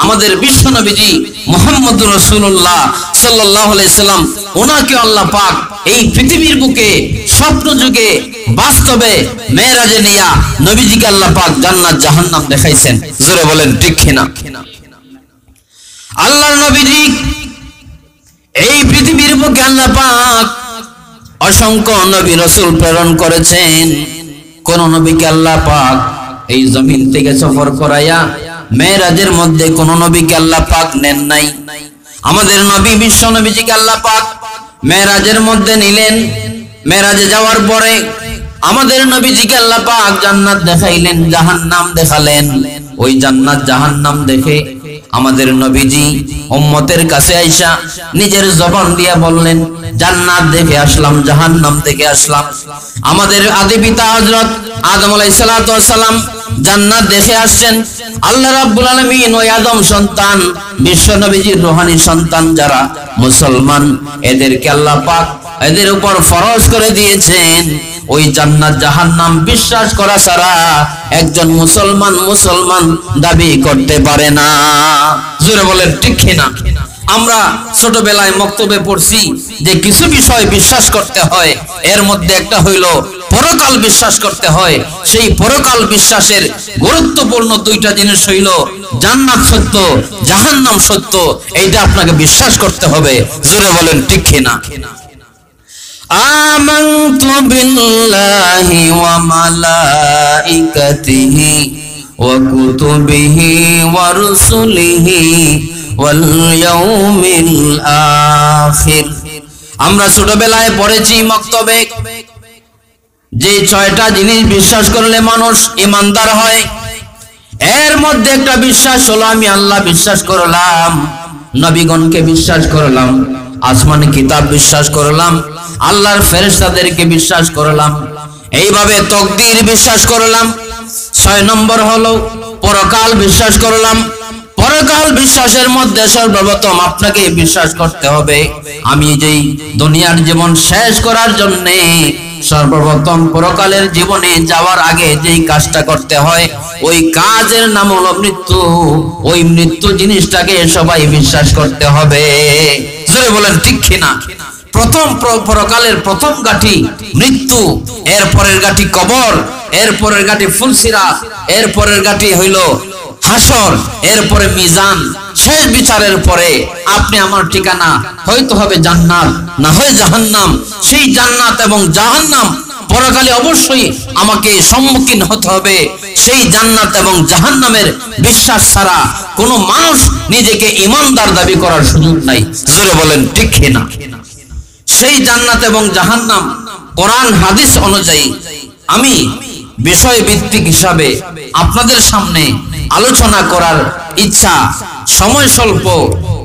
আমাদের বিশ্ব নবীজি মুহাম্মদুর রাসূলুল্লাহ সাল্লাল্লাহু আলাইহি সাল্লাম, ওনাকে আল্লাহ পাক এই পৃথিবীর বুকে স্বপ্ন যুগে বাস্তবে মেরাজে নিয়া নবীজিকে আল্লাহ পাক জান্নাত জাহান্নাম দেখাইছেন। জোরে বলেন ঠিক কিনা? আল্লাহর নবীজি এই পৃথিবীর বুকে আল্লাহ পাক অসংখ্য নবী রাসূল প্রেরণ করেছেন। কোন নবীকে আল্লাহ পাক এই জমিন থেকে সফর করায়া মেরাজের মধ্যে কোন নবীকে আল্লাহ পাক নেন নাই। আমাদের নবী বিশ্ব নবীজিকে আল্লাহ পাক মেরাজের মধ্যে নিলেন। মেরাজে যাওয়ার পরে আমাদের নবীজিকে আল্লাহ পাক জান্নাত দেখাইলেন, জাহান্নাম দেখালেন। ওই জান্নাত জাহান্নাম দেখে আমাদের নবীজি উম্মতের কাছে আইসা নিজের জবান দিয়া বললেন, জান্নাত দেখে আসলাম, জাহান্নাম দেখে আসলাম। আমাদের আদি পিতা হযরত আদম আলাইহিস সালাতু ওয়াস সালাম জান্নাত দেখে আসছেন। আল্লাহ রাব্বুল আলামিন ওই আদম সন্তান বিশ্ব নবীজির রূহানি সন্তান যারা মুসলমান, এদেরকে আল্লাহ পাক এদের উপর ফরজ করে দিয়েছেন ওই জান্নাত জাহান্নাম বিশ্বাস করা ছাড়া একজন মুসলমান দাবি করতে পারে না। জোরে বলেন ঠিক কিনা? আমরা ছোটবেলায় মক্তবে পড়ছি যে কিছু বিষয় বিশ্বাস করতে হয়, এর মধ্যে একটা হইল পরকাল বিশ্বাস করতে হয়। সেই পরকাল বিশ্বাসের গুরুত্বপূর্ণ দুইটা জিনিস হইল জান্নাত সত্য, জাহান্নাম সত্য। এইটা আপনাকে বিশ্বাস করতে হবে। জোরে বলেন ঠিক কিনা? আমানতু বিল্লাহি ওয়া মালাইকাতিহি ওয়া কুতুবিহি ওয়া রুসুলিহি ওয়াল ইয়াউমিল আখির। আমরা ছোটবেলায় পড়েছি মক্তবে যে 6টা জিনিস বিশ্বাস করলে মানুষ ঈমানদার হয়। এর মধ্যে একটা বিশ্বাস হলো আমি আল্লাহ বিশ্বাস করলাম, নবীগণকে বিশ্বাস করলাম, আসমানি কিতাব বিশ্বাস করলাম, আল্লাহর ফেরেশতাদেরকে বিশ্বাস করলাম, এইভাবে তাকদীর বিশ্বাস করলাম। 6 নম্বর হলো পরকাল বিশ্বাস করলাম। পরকাল বিশ্বাসের মধ্যে সর্বপ্রথম আপনাকে বিশ্বাস করতে হবে আমি যেই দুনিয়ার জীবন শেষ করার জন্য সর্বপ্রথম পরকালের জীবনে যাওয়ার আগে যেই কাজটা করতে হয় ওই কাজের নাম হলো মৃত্যু। ওই মৃত্যু জিনিসটাকে সবাই বিশ্বাস করতে হবে। জোরে বলেন ঠিক কিনা? প্রথম পরকালের প্রথম গাঠি মৃত্যু, এর পরের গাঠি কবর, এর পরের গাঠি ফুলসিরাত, এর পরের গাঠি হইল হাসর, এরপরে মিজান। শেষ বিচারের পরে আপনি আমার ঠিকানা হয়তো হবে জান্নাত, না হয় জাহান্নাম। সেই জান্নাত এবং জাহান্নাম পরকালে অবশ্যই আমাকে সম্মুখীন হতে হবে। সেই জান্নাত এবং জাহান্নামের বিশ্বাস ছাড়া কোনো মানুষ নিজেকে ঈমানদার দাবি করার সুযোগ নাই। জোরে বলেন ঠিক কিনা? সেই জান্নাত এবং জাহান্নাম কোরআন হাদিস অনুযায়ী আমি বিষয় ভিত্তিক হিসাবে আপনাদের সামনে আলোচনা করার ইচ্ছা, সময় স্বল্প।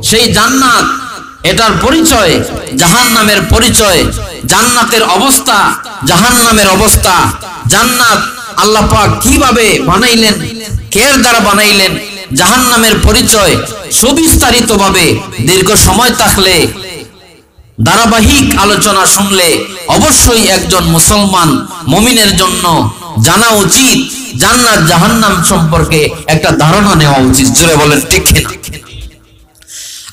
সেই জান্নাত, এটার পরিচয়, জাহান্নামের পরিচয়, জান্নাতের অবস্থা, জাহান্নামের অবস্থা, জান্নাত আল্লাহ পাক কিভাবে বানাইলেন, কের দ্বারা বানাইলেন, জাহান্নামের পরিচয় সুবিস্তারিতভাবে দীর্ঘ সময় থাকলে, ধারাবাহিক আলোচনা শুনলে অবশ্যই একজন মুসলমান মুমিনের জন্য জানা উচিত, জান্নাত জাহান্নাম সম্পর্কে একটা ধারণা নেওয়া উচিত। জোরে বলেন ঠিক কিনা?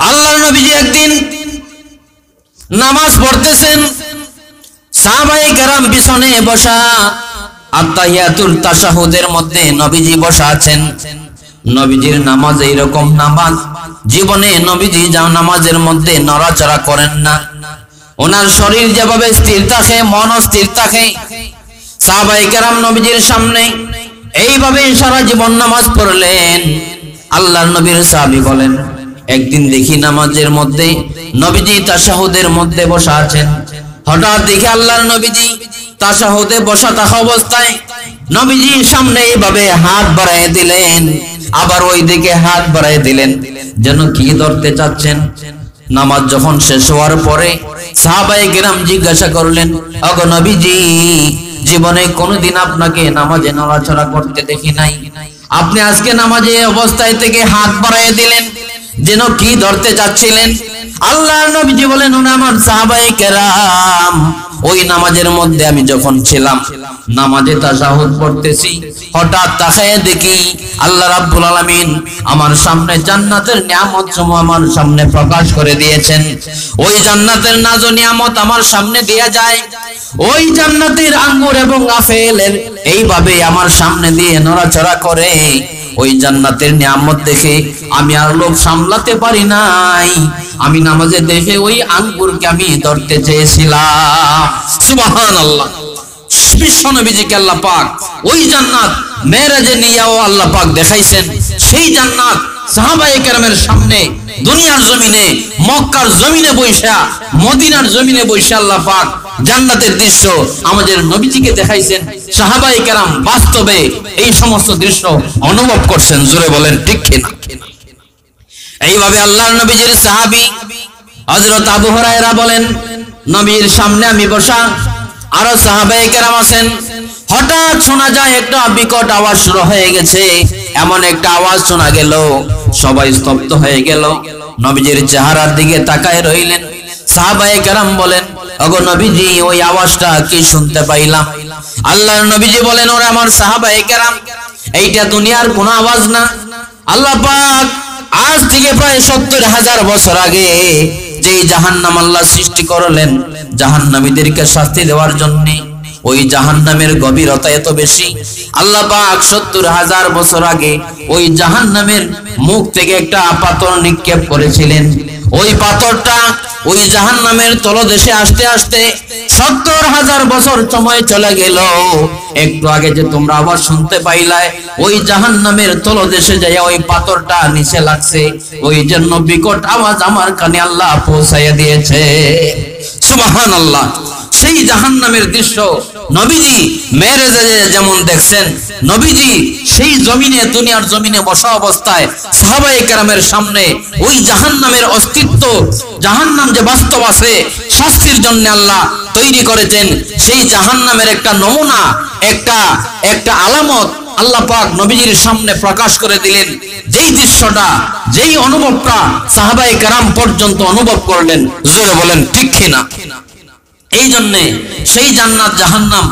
আল্লাহর নবীজি একদিন নামাজ পড়তেছেন, সাহাবায়ে কেরাম পিছনে বসা, আত্তাহিয়াতুল তাশাহুদের মধ্যে নবীজি বসা আছেন। নবীজির নামাজ এইরকম নামাজ, জীবনে নবীজি যা নামাজের মধ্যে নড়াচড়া করেন না। ওনার শরীর যেভাবে স্থির থাকে, মন স্থির থাকে। সাহাবায়ে কেরাম নবীজির সামনে এইভাবে সারা জীবন নামাজ পড়লেন। আল্লাহর নবীর সাহাবী বলেন, একদিন দেখি নামাজের মধ্যে নবীজি তাশাহুদের মধ্যে বসা আছেন। হঠাৎ দেখি আল্লাহর নবীজি তাশাহুদে বসা থাকা অবস্থায় নবীজির সামনে এইভাবে হাত বাড়ায় দিলেন, আবার ওই দিকে হাত বাড়ায় দিলেন, যেন কি ধরতে চাচ্ছেন। নামাজ যখন শেষ হওয়ার পরে সাহাবায়ে কেরাম জিজ্ঞাসা করলেন, ওগো নবীজি, জীবনে কোনোদিন আপনাকে নামাজে নড়াচড়া করতে দেখি নাই, আপনি আজকে নামাজে অবস্থায় থেকে হাত বাড়ায় দিলেন, যেন কি ধরতে চাচ্ছিলেন। আল্লাহর নবীজি বলেন, ওনা আমার সাহাবায়ে কেরাম, ওই নামাজের মধ্যে আমি যখন ছিলাম, নামাজে তাশাহুদ পড়তেছি, হঠাৎ তাকায়ে দেখি আল্লাহ রাব্বুল আলামিন আমার সামনে জান্নাতের নিয়ামত সমূহ আমার সামনে প্রকাশ করে দিয়েছেন। ওই জান্নাতের নাজ ও নিয়ামত আমার সামনে দেয়া যায়। ওই জান্নাতের আঙ্গুর এবং আপেলের এইভাবে আমার সামনে দিয়ে নড়াচড়া করে। ওই জান্নাতের নিয়ামত দেখে আমি আর লোভ সামলাতে পারি নাই। আমি নামাজে দেখে ওই আঙ্গুরকে আমি ধরতে চেয়েছিলাম। সুবহানাল্লাহ। বিশ্বনবীজিকে আল্লাহ পাক ওই জান্নাত মেরাজে নিয়েও আল্লাহ পাক দেখাইছেন। সেই জান্নাত সাহাবায়ে কেরামের সামনে দুনিয়ার জমিনে, মক্কার জমিনে বৈশা, মদিনার জমিনে বৈশা আল্লাহ পাক জান্নাতের দৃশ্য আমাদের নবীজিকে দেখাইছেন। সাহাবায়ে কেরাম বাস্তবে এই সমস্ত দৃশ্য অনুভব করছেন। জোরে বলেন ঠিক কিনা? এইভাবে আল্লাহর নবীজির সাহাবী হযরত আবু হুরায়রা বলেন, নবীর সামনে আমি বসা, আরো সাহাবায়ে কেরাম আছেন। হঠাৎ শোনা যায় একটা বিকট আওয়াজ শুরু হয়ে গেছে। এমন একটা আওয়াজ শোনা গেল, সবাই স্তব্ধ হয়ে গেল। নবীজির চেহারার দিকে তাকায় রইলেন। সাহাবায়ে কেরাম বলেন, ওগো নবীজি, ওই আওয়াজটা কি শুনতে পাইলাম? আল্লাহর নবীজি বলেন, ওরে আমার সাহাবায়ে কেরাম, এইটা দুনিয়ার কোনো আওয়াজ না। আল্লাহ পাক আজ থেকে প্রায় ৭০,০০০ বছর আগে যেই জাহান্নাম আল্লাহ সৃষ্টি করলেন জাহান্নামীদেরকে শাস্তি দেওয়ার জন্য, ওই জাহান্নামের গভীরতা এত বেশি। আল্লাহ পাক ৭০,০০০ বছর আগে ওই জাহান্নামের মুখ থেকে একটা পাথর নিক্ষেপ করেছিলেন। ওই পাথরটা ওই জাহান্নামের তলদেশে আসতে আসতে ৭০,০০০ বছর সময় চলে গেল। একটু আগে যে তোমরা আবার শুনতে পাইলে, ওই জাহান্নামের তলদেশে যায় ওই পাথরটা নিচে লাগছে। ওই জন্য বিকট আওয়াজ আমার কানে আল্লাহ পৌঁছাইয়া দিয়েছে। সুবহানাল্লাহ। সেই জাহান্নামের দৃশ্য নবীজি মেরাজে যেমন দেখছেন, নবীজি সেই জমিনে, দুনিয়ার জমিনে বসা অবস্থায় সাহাবায়ে কেরামের সামনে ওই জাহান্নামের অস্তিত্ব, জাহান্নাম যে বাস্তব আছে, শাস্তির জন্য আল্লাহ তৈরি করেছেন, সেই জাহান্নামের একটা নমুনা, একটা আলামত আল্লাহ পাক নবীজির সামনে প্রকাশ করে দিলেন। যেই দৃশ্যটা, যেই অনুভবটা সাহাবায়ে কেরাম পর্যন্ত অনুভব করলেন। জোরে বলেন ঠিক কিনা? এই জন্য সেই জান্নাত জাহান্নাম,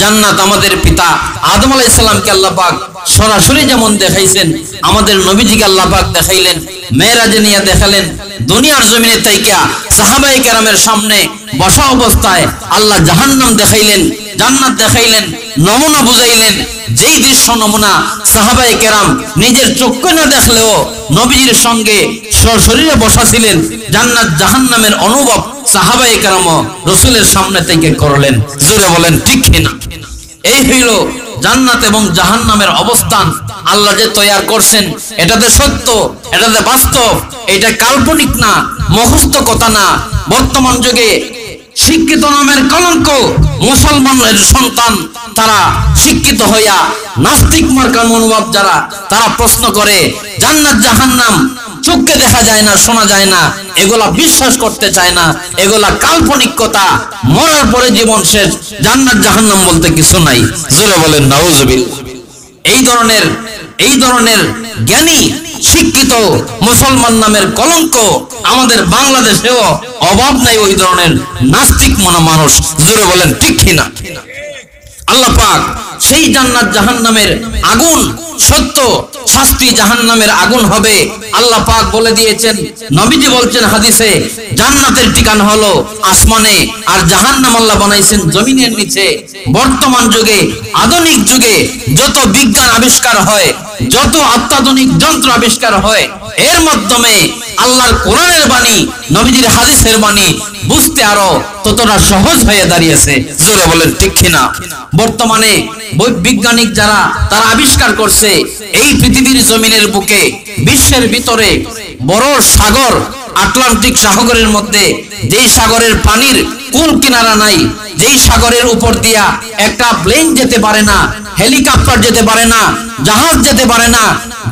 জান্নাত আমাদের পিতা আদম আলাইহিস সালামকে আল্লাহ পাক সরাসরি যেমন দেখাইছেন, আমাদের নবীজিকে আল্লাহ পাক দেখাইলেন, মেরাজে নিয়ে দেখালেন। দুনিয়ার জমিনে তাইকা সাহাবায়ে কেরামের সামনে বসা অবস্থায় আল্লাহ জাহান্নাম দেখাইলেন, জান্নাত দেখাইলেন, নমুনা বুঝাইলেন। যেই দৃশ্য নমুনা সাহাবায়ে কেরাম নিজের চোখে না দেখলেও নবীজির সঙ্গে সশরীরে বসা ছিলেন, জান্নাত জাহান্নামের অনুভব সাহাবায়ে কেরাম রাসূলের সামনে থেকে করলেন। জোরে বলেন ঠিক কিনা? এই হইল জান্নাত এবং জাহান্নামের অবস্থান আল্লাহ যে তৈরি করছেন। এটাতে সত্য, এটাতে বাস্তব, এটা কাল্পনিক না, মুখস্থ কথা না। বর্তমান যুগে শিক্ষিত নামের কলঙ্ক মুসলমানের সন্তান, তারা শিক্ষিত হইয়া নাস্তিক মার্কা মনোভাব যারা, তারা প্রশ্ন করে জান্নাত জাহান্নাম চোখে দেখা যায় না, শোনা যায় না, এগুলা বিশ্বাস করতে চায় না, এগুলা কাল্পনিক কথা, মরার পরে জীবন শেষ, জান্নাত জাহান্নাম বলতে কিছু নাই। জোরে বলেন নাউজুবিল্লাহ। এই ধরনের জ্ঞানী শিক্ষিত মুসলমান নামের কলঙ্ক আমাদের বাংলাদেশেও অভাব নাই। ওই ধরনের নাস্তিক মনা মানুষ। জোরে বলেন ঠিক কিনা? আল্লাহ পাক সেই জান্নাত জাহান্নামের আগুন, সত্য শাস্তি জাহান্নামের আগুন হবে। আল্লাহ পাক বলে দিয়েছেন, নবীজি বলছেন হাদিসে, জান্নাতের ঠিকানা হলো আসমানে, আর জাহান্নাম আল্লাহ বানাইছেন জমিনের নিচে। বর্তমান যুগে, আধুনিক যুগে যত বিজ্ঞান আবিষ্কার হয়, যত অত্যাধুনিক যন্ত্র আবিষ্কার হয়, এর মাধ্যমে আল্লাহর কোরআনের বাণী, নবীজির হাদিসের বাণী বুঝতে আরো ততটা সহজ হয়ে দাঁড়িয়েছে। জোরে বলেন ঠিক কিনা? বর্তমানে বৈজ্ঞানিক যারা, তারা আবিষ্কার করছে এই পৃথিবীর জমিনের বুকে, বিশ্বের ভিতরে বড় সাগর, আটলান্টিক সাগরের মধ্যে, যেই সাগরের পানির কোন কিনারা নাই, যেই সাগরের উপর দিয়া একটা প্লেন যেতে পারে না, হেলিকপ্টার যেতে পারে না, জাহাজ যেতে পারে না,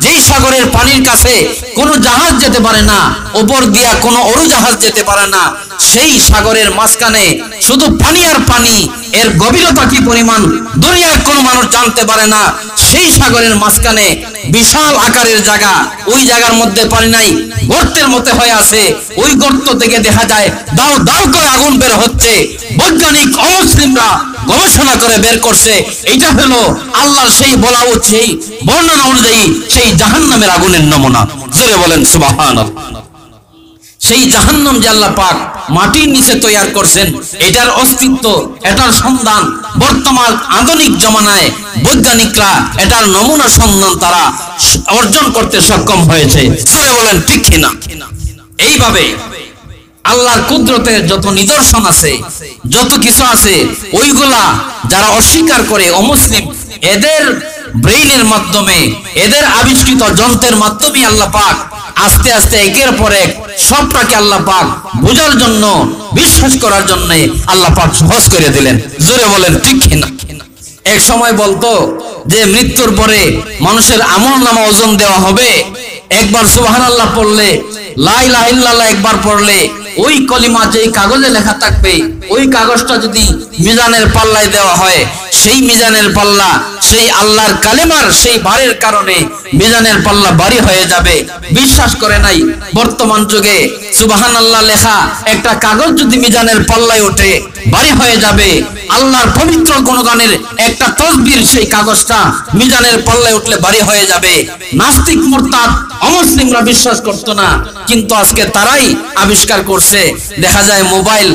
যেই সাগরের পানির কাছে কোনো জাহাজ যেতে পারে না, উপর দিয়া কোনো অরুজাহাজ যেতে পারে না, সেই সাগরের মাঝখানে শুধু পানি আর পানি, এর গভীরতা কি পরিমাণ দুনিয়ার কোনো মানুষ জানতে পারে না। সেই সাগরের মাঝখানে বিশাল আকারের জায়গা, ওই জায়গার মধ্যে পানি নাই, গর্তের মতো হয়ে আছে। ওই গর্ত থেকে দেখা যায় দাও দাও করে আগুন বের হচ্ছে। বৈজ্ঞানিক অমুসলিমরা গবেষণা করে বের করছে এটা হলো আল্লাহর সেই বলা সেই বর্ণনা অনুযায়ী সেই জাহান্নামের আগুনের নমুনা। জোরে বলেন সুবহানাল্লাহ। সেই জাহান্নাম যে আল্লাহ পাক মাটির নিচে তৈরি করছেন, এটার অস্তিত্ব, এটার সন্ধান বর্তমান আধুনিক জমানায় বৈজ্ঞানিকরা এটার নমুনা সন্ধান তারা অর্জন করতে সক্ষম হয়েছে। জোরে বলেন ঠিক কিনা? এইভাবে আল্লাহর কুদরতের যত নিদর্শন আছে, যত কিছু আছে, ওইগুলা যারা অস্বীকার করে অমুসলিম, এদের ব্রেইনের মাধ্যমে, এদের আবিষ্কৃত যন্ত্রের মাধ্যমে আল্লাহ পাক আস্তে আস্তে একের পর এক সবটাকে আল্লাহ পাক বোঝার জন্য, বিশ্বাস করার জন্য আল্লাহ পাক সহজ করে দিলেন। জোরে বলেন ঠিক কিনা? এক সময় বলতো যে মৃত্যুর পরে মানুষের আমলনামা ওজন দেওয়া হবে। একবার সুবহানাল্লাহ পড়লে, লা ইলাহা ইল্লাল্লাহ একবার পড়লে, ওই কলিমা যেই কাগজে লেখা থাকবে, ওই কাগজটা যদি মিজানের পাল্লায় দেওয়া হয়, সেই মিজানের পাল্লা সেই আল্লাহর কালেমার সেই ভারের কারণে মিজানের পাল্লা ভারী হয়ে যাবে। বিশ্বাস করে নাই? বর্তমান যুগে সুবহানাল্লাহ লেখা একটা কাগজ যদি মিজানের পাল্লায় ওঠে, ভারী হয়ে যাবে। আল্লাহর পবিত্র গুণগানের একটা তাসবিহ সেই কাগজটা মিজানের পাল্লায় উঠলে ভারী হয়ে যাবে। নাস্তিক মুরতাদ অমুসলিমরা বিশ্বাস করতো না, কিন্তু আজকে তারাই আবিষ্কার করছে। দেখা যায় মোবাইল